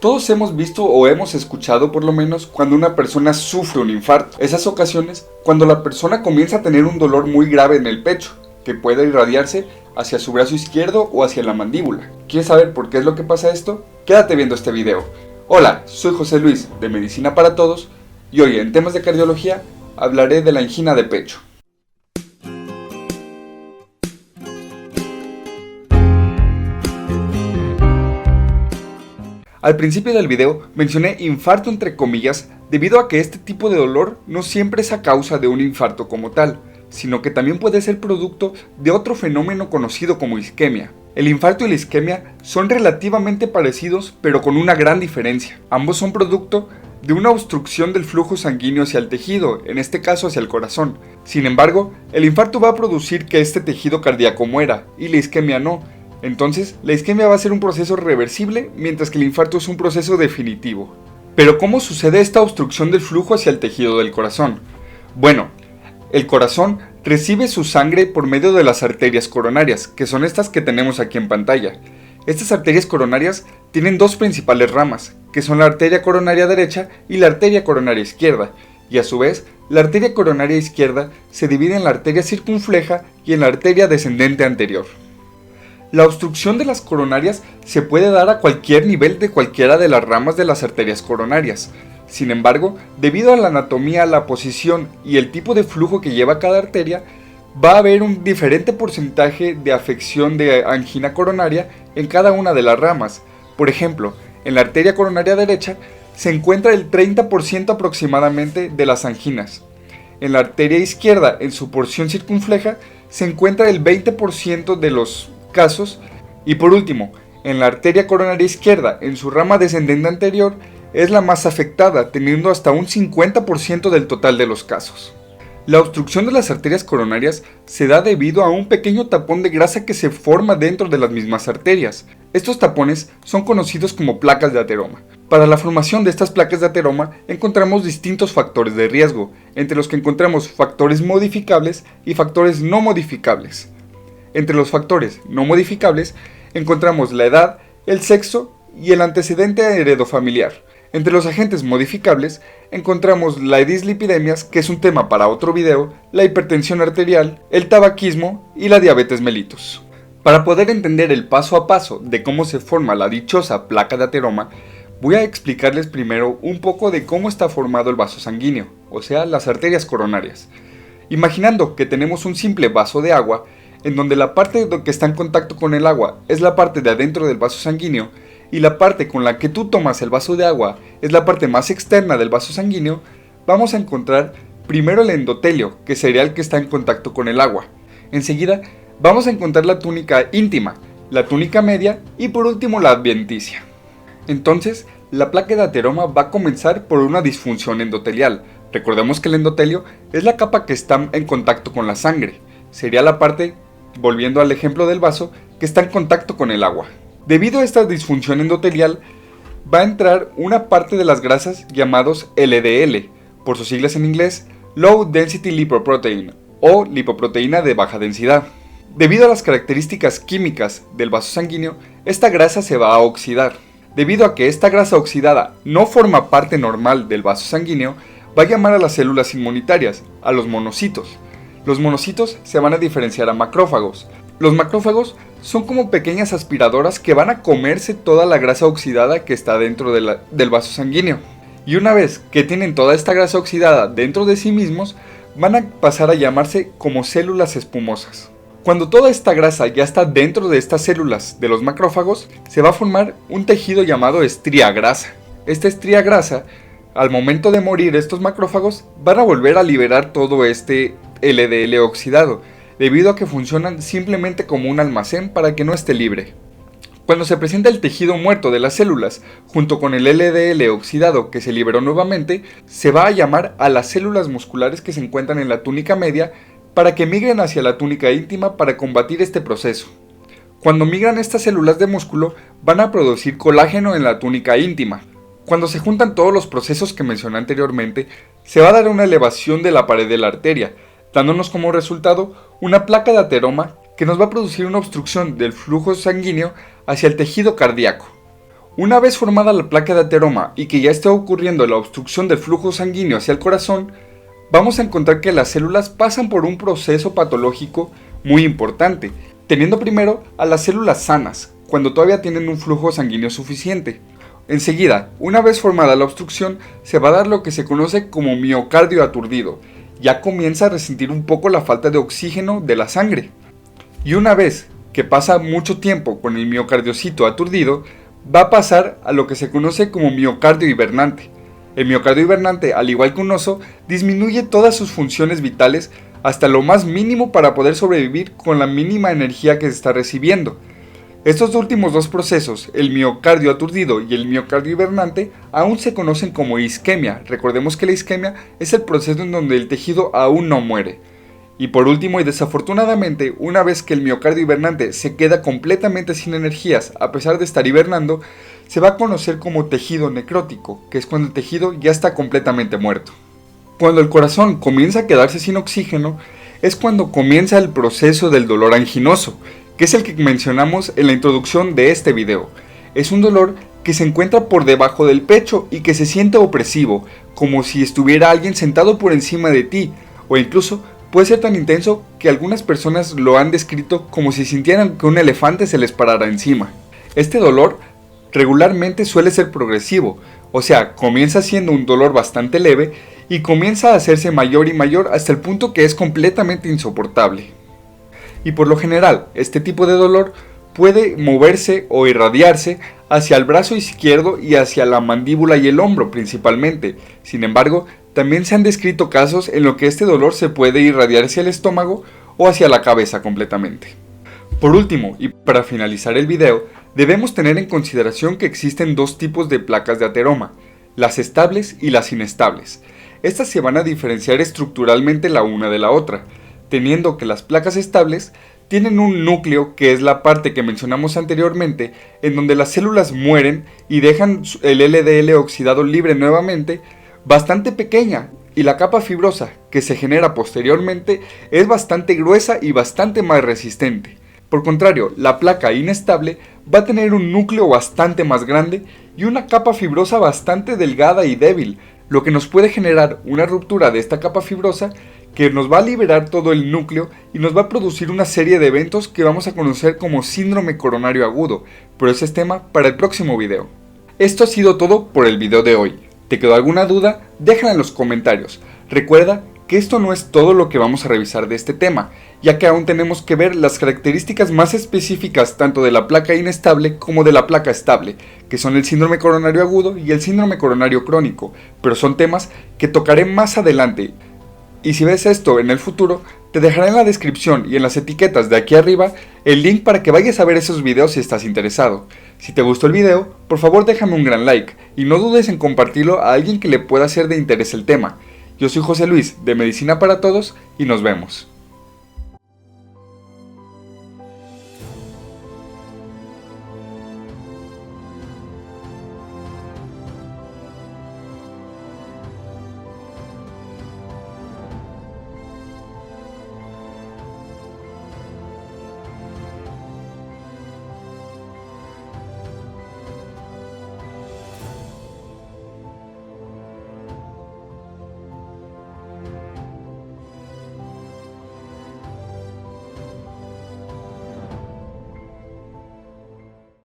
Todos hemos visto o hemos escuchado por lo menos cuando una persona sufre un infarto. Esas ocasiones cuando la persona comienza a tener un dolor muy grave en el pecho, que puede irradiarse hacia su brazo izquierdo o hacia la mandíbula. ¿Quieres saber por qué es lo que pasa esto? Quédate viendo este video. Hola, soy José Luis de Medicina para Todos y hoy en temas de cardiología hablaré de la angina de pecho. Al principio del video mencioné infarto entre comillas debido a que este tipo de dolor no siempre es a causa de un infarto como tal, sino que también puede ser producto de otro fenómeno conocido como isquemia. El infarto y la isquemia son relativamente parecidos pero con una gran diferencia. Ambos son producto de una obstrucción del flujo sanguíneo hacia el tejido, en este caso hacia el corazón. Sin embargo, el infarto va a producir que este tejido cardíaco muera y la isquemia no. Entonces, la isquemia va a ser un proceso reversible, mientras que el infarto es un proceso definitivo. Pero ¿cómo sucede esta obstrucción del flujo hacia el tejido del corazón? Bueno, el corazón recibe su sangre por medio de las arterias coronarias, que son estas que tenemos aquí en pantalla. Estas arterias coronarias tienen dos principales ramas, que son la arteria coronaria derecha y la arteria coronaria izquierda, y a su vez, la arteria coronaria izquierda se divide en la arteria circunfleja y en la arteria descendente anterior. La obstrucción de las coronarias se puede dar a cualquier nivel de cualquiera de las ramas de las arterias coronarias. Sin embargo, debido a la anatomía, la posición y el tipo de flujo que lleva cada arteria, va a haber un diferente porcentaje de afección de angina coronaria en cada una de las ramas. Por ejemplo, en la arteria coronaria derecha se encuentra el 30% aproximadamente de las anginas. En la arteria izquierda, en su porción circunfleja, se encuentra el 20% de los casos, y por último, en la arteria coronaria izquierda, en su rama descendente anterior, es la más afectada, teniendo hasta un 50% del total de los casos. La obstrucción de las arterias coronarias se da debido a un pequeño tapón de grasa que se forma dentro de las mismas arterias. Estos tapones son conocidos como placas de ateroma. Para la formación de estas placas de ateroma encontramos distintos factores de riesgo, entre los que encontramos factores modificables y factores no modificables. Entre los factores no modificables encontramos la edad, el sexo y el antecedente heredofamiliar. Entre los agentes modificables encontramos la dislipidemias, que es un tema para otro video, la hipertensión arterial, el tabaquismo y la diabetes mellitus. Para poder entender el paso a paso de cómo se forma la dichosa placa de ateroma, voy a explicarles primero un poco de cómo está formado el vaso sanguíneo, o sea, las arterias coronarias. Imaginando que tenemos un simple vaso de agua, en donde la parte que está en contacto con el agua es la parte de adentro del vaso sanguíneo y la parte con la que tú tomas el vaso de agua es la parte más externa del vaso sanguíneo, vamos a encontrar primero el endotelio, que sería el que está en contacto con el agua. Enseguida vamos a encontrar la túnica íntima, la túnica media y por último la adventicia. Entonces, la placa de ateroma va a comenzar por una disfunción endotelial. Recordemos que el endotelio es la capa que está en contacto con la sangre. Sería la parte, volviendo al ejemplo del vaso, que está en contacto con el agua. Debido a esta disfunción endotelial, va a entrar una parte de las grasas llamados LDL, por sus siglas en inglés, Low Density Lipoprotein, o lipoproteína de baja densidad. Debido a las características químicas del vaso sanguíneo, esta grasa se va a oxidar. Debido a que esta grasa oxidada no forma parte normal del vaso sanguíneo, va a llamar a las células inmunitarias, a los monocitos. Los monocitos se van a diferenciar a macrófagos. Los macrófagos son como pequeñas aspiradoras que van a comerse toda la grasa oxidada que está dentro del vaso sanguíneo. Y una vez que tienen toda esta grasa oxidada dentro de sí mismos, van a pasar a llamarse como células espumosas. Cuando toda esta grasa ya está dentro de estas células de los macrófagos, se va a formar un tejido llamado estría grasa. Esta estría grasa, al momento de morir estos macrófagos, van a volver a liberar todo este LDL oxidado, debido a que funcionan simplemente como un almacén para que no esté libre. Cuando se presenta el tejido muerto de las células, junto con el LDL oxidado que se liberó nuevamente, se va a llamar a las células musculares que se encuentran en la túnica media para que migren hacia la túnica íntima para combatir este proceso. Cuando migran estas células de músculo, van a producir colágeno en la túnica íntima. Cuando se juntan todos los procesos que mencioné anteriormente, se va a dar una elevación de la pared de la arteria, dándonos como resultado una placa de ateroma que nos va a producir una obstrucción del flujo sanguíneo hacia el tejido cardíaco. Una vez formada la placa de ateroma y que ya esté ocurriendo la obstrucción del flujo sanguíneo hacia el corazón, vamos a encontrar que las células pasan por un proceso patológico muy importante, teniendo primero a las células sanas, cuando todavía tienen un flujo sanguíneo suficiente. Enseguida, una vez formada la obstrucción, se va a dar lo que se conoce como miocardio aturdido. Ya comienza a resentir un poco la falta de oxígeno de la sangre. Y una vez que pasa mucho tiempo con el miocardiocito aturdido, va a pasar a lo que se conoce como miocardio hibernante. El miocardio hibernante, al igual que un oso, disminuye todas sus funciones vitales hasta lo más mínimo para poder sobrevivir con la mínima energía que se está recibiendo. Estos últimos dos procesos, el miocardio aturdido y el miocardio hibernante, aún se conocen como isquemia. Recordemos que la isquemia es el proceso en donde el tejido aún no muere. Y por último y desafortunadamente, una vez que el miocardio hibernante se queda completamente sin energías a pesar de estar hibernando, se va a conocer como tejido necrótico, que es cuando el tejido ya está completamente muerto. Cuando el corazón comienza a quedarse sin oxígeno, es cuando comienza el proceso del dolor anginoso, que es el que mencionamos en la introducción de este video. Es un dolor que se encuentra por debajo del pecho y que se siente opresivo, como si estuviera alguien sentado por encima de ti, o incluso puede ser tan intenso que algunas personas lo han descrito como si sintieran que un elefante se les parara encima. Este dolor regularmente suele ser progresivo, o sea, comienza siendo un dolor bastante leve y comienza a hacerse mayor y mayor hasta el punto que es completamente insoportable. Y por lo general, este tipo de dolor puede moverse o irradiarse hacia el brazo izquierdo y hacia la mandíbula y el hombro principalmente. Sin embargo, también se han descrito casos en los que este dolor se puede irradiar hacia el estómago o hacia la cabeza completamente. Por último, y para finalizar el video, debemos tener en consideración que existen dos tipos de placas de ateroma, las estables y las inestables. Estas se van a diferenciar estructuralmente la una de la otra, teniendo que las placas estables tienen un núcleo, que es la parte que mencionamos anteriormente, en donde las células mueren y dejan el LDL oxidado libre nuevamente, bastante pequeña, y la capa fibrosa que se genera posteriormente es bastante gruesa y bastante más resistente. Por contrario, la placa inestable va a tener un núcleo bastante más grande y una capa fibrosa bastante delgada y débil, lo que nos puede generar una ruptura de esta capa fibrosa que nos va a liberar todo el núcleo y nos va a producir una serie de eventos que vamos a conocer como síndrome coronario agudo, pero ese es tema para el próximo video. Esto ha sido todo por el video de hoy. ¿Te quedó alguna duda? Déjala en los comentarios. Recuerda que esto no es todo lo que vamos a revisar de este tema, ya que aún tenemos que ver las características más específicas tanto de la placa inestable como de la placa estable, que son el síndrome coronario agudo y el síndrome coronario crónico, pero son temas que tocaré más adelante. Y si ves esto en el futuro, te dejaré en la descripción y en las etiquetas de aquí arriba el link para que vayas a ver esos videos si estás interesado. Si te gustó el video, por favor déjame un gran like y no dudes en compartirlo a alguien que le pueda ser de interés el tema. Yo soy José Luis de Medicina para Todos y nos vemos.